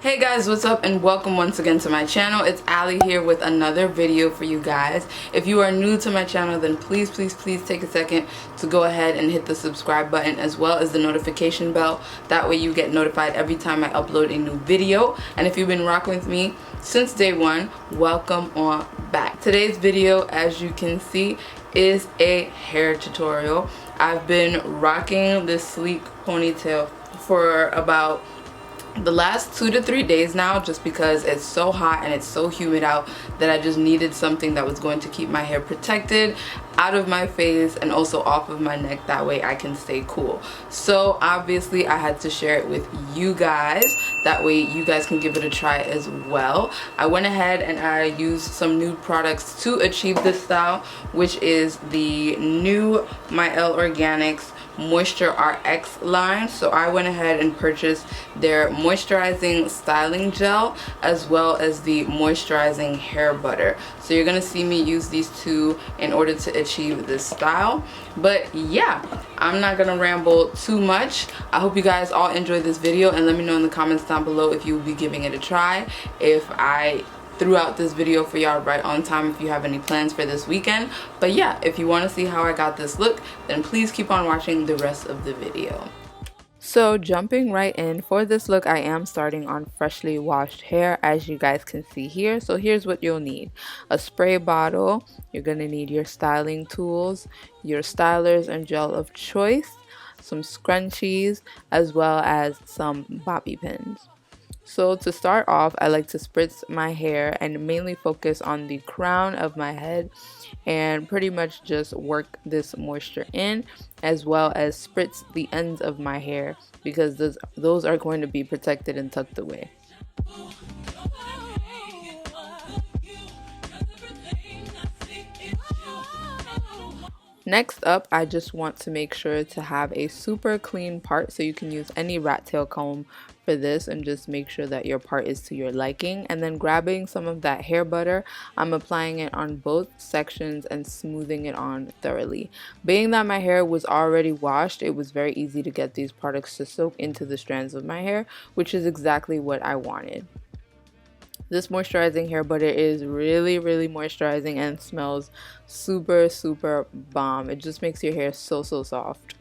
Hey guys, what's up and welcome once again to my channel. It's Ali here with another video for you guys. If you are new to my channel, then please take a second to go ahead and hit the subscribe button as well as the notification bell. That way you get notified every time I upload a new video. And if you've been rocking with me since day one, welcome on back. Today's video, as you can see, is a hair tutorial. I've been rocking this sleek ponytail for about the last 2 to 3 days now, just because it's so hot and it's so humid out that I just needed something that was going to keep my hair protected out of my face and also off of my neck. That way I can stay cool. So obviously I had to share it with you guys, that way you guys can give it a try as well. I went ahead and I used some nude products to achieve this style, which is the new Mielle Organics Moisture RX line. So I went ahead and purchased their moisturizing styling gel as well as the moisturizing hair butter. So you're gonna see me use these two in order to achieve this style. But yeah, I'm not gonna ramble too much. I hope you guys all enjoyed this video, and let me know in the comments down below if you will be giving it a try, if I throughout this video for y'all right on time, if you have any plans for this weekend. But yeah, if you want to see how I got this look, then please keep on watching the rest of the video. So jumping right in, for this look I am starting on freshly washed hair, as you guys can see here. So here's what you'll need: a spray bottle, you're gonna need your styling tools, your stylers and gel of choice, some scrunchies, as well as some bobby pins. So to start off, I like to spritz my hair and mainly focus on the crown of my head and pretty much just work this moisture in, as well as spritz the ends of my hair, because those are going to be protected and tucked away. Next up, I just want to make sure to have a super clean part, so you can use any Rattail comb for this and just make sure that your part is to your liking. And then grabbing some of that hair butter, I'm applying it on both sections and smoothing it on thoroughly. Being that my hair was already washed, it was very easy to get these products to soak into the strands of my hair, which is exactly what I wanted. This moisturizing hair butter is really moisturizing and smells super bomb. It just makes your hair so soft.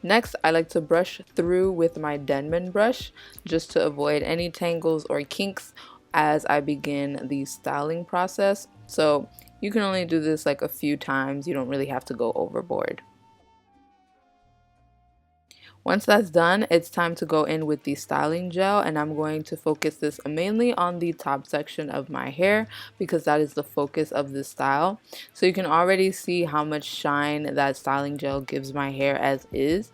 Next, I like to brush through with my Denman brush just to avoid any tangles or kinks as I begin the styling process. So you can only do this like a few times, you don't really have to go overboard. Once that's done, it's time to go in with the styling gel, and I'm going to focus this mainly on the top section of my hair because that is the focus of this style. So you can already see how much shine that styling gel gives my hair as is,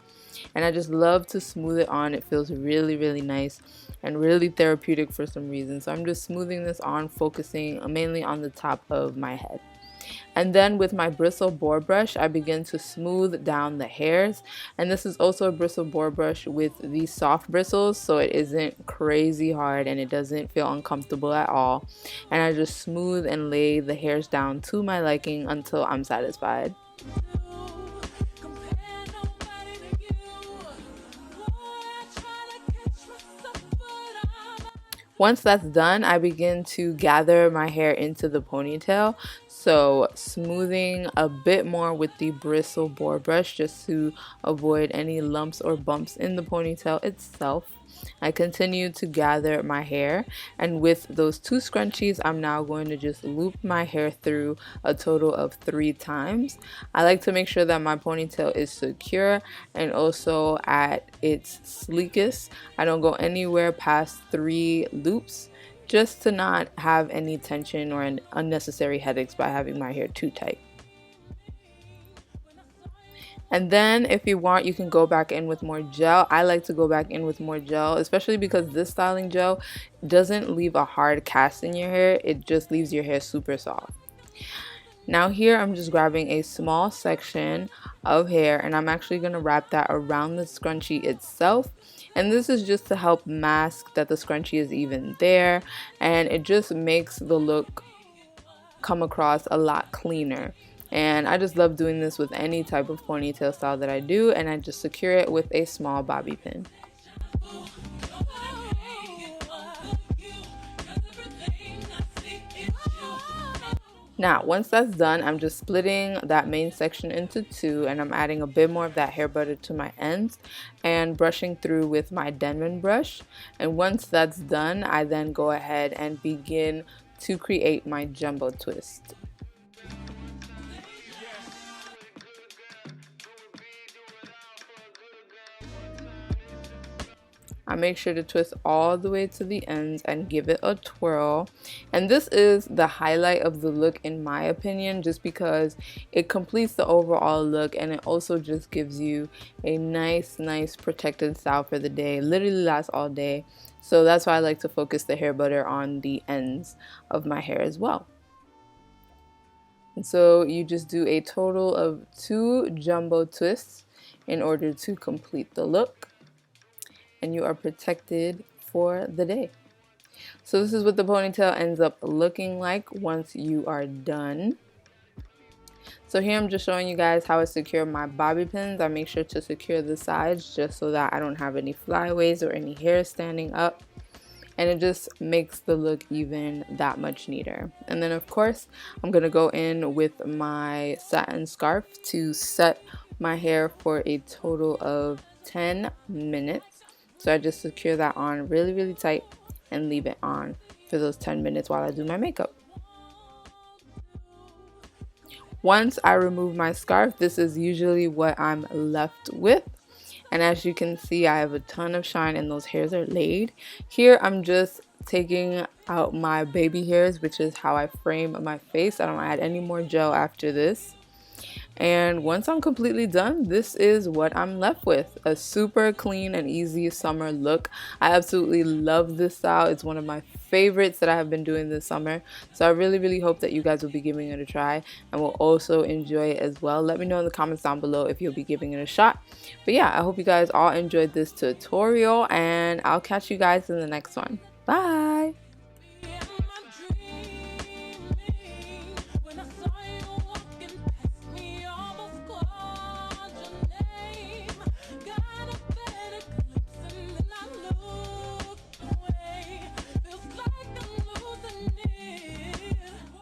and I just love to smooth it on. It feels really nice and really therapeutic for some reason. So I'm just smoothing this on, focusing mainly on the top of my head. And then with my bristle boar brush, I begin to smooth down the hairs. And this is also a bristle boar brush with these soft bristles, so it isn't crazy hard and it doesn't feel uncomfortable at all. And I just smooth and lay the hairs down to my liking until I'm satisfied. Once that's done, I begin to gather my hair into the ponytail. So smoothing a bit more with the bristle boar brush just to avoid any lumps or bumps in the ponytail itself. I continue to gather my hair, and with those two scrunchies, I'm now going to just loop my hair through a total of 3 times. I like to make sure that my ponytail is secure and also at its sleekest. I don't go anywhere past 3 loops, just to not have any tension or unnecessary headaches by having my hair too tight. And then if you want, you can go back in with more gel. I like to go back in with more gel, especially because this styling gel doesn't leave a hard cast in your hair. It just leaves your hair super soft. Now here I'm just grabbing a small section of hair, and I'm actually going to wrap that around the scrunchie itself. And this is just to help mask that the scrunchie is even there, and it just makes the look come across a lot cleaner. And I just love doing this with any type of ponytail style that I do, and I just secure it with a small bobby pin. Now, once that's done, I'm just splitting that main section into two, and I'm adding a bit more of that hair butter to my ends and brushing through with my Denman brush. And once that's done, I then go ahead and begin to create my jumbo twist. I make sure to twist all the way to the ends and give it a twirl. And this is the highlight of the look in my opinion, just because it completes the overall look and it also just gives you a nice protected style for the day. It literally lasts all day. So that's why I like to focus the hair butter on the ends of my hair as well. And so you just do a total of 2 jumbo twists in order to complete the look, and you are protected for the day. So this is what the ponytail ends up looking like once you are done. So here I'm just showing you guys how I secure my bobby pins. I make sure to secure the sides just so that I don't have any flyaways or any hair standing up. And it just makes the look even that much neater. And then of course, I'm gonna go in with my satin scarf to set my hair for a total of 10 minutes. So I just secure that on really tight and leave it on for those 10 minutes while I do my makeup. Once I remove my scarf, this is usually what I'm left with. And as you can see, I have a ton of shine and those hairs are laid. Here I'm just taking out my baby hairs, which is how I frame my face. I don't add any more gel after this. And once I'm completely done, this is what I'm left with. A super clean and easy summer look. I absolutely love this style. It's one of my favorites that I have been doing this summer. So I really hope that you guys will be giving it a try and will also enjoy it as well. Let me know in the comments down below if you'll be giving it a shot. But yeah, I hope you guys all enjoyed this tutorial, and I'll catch you guys in the next one. Bye!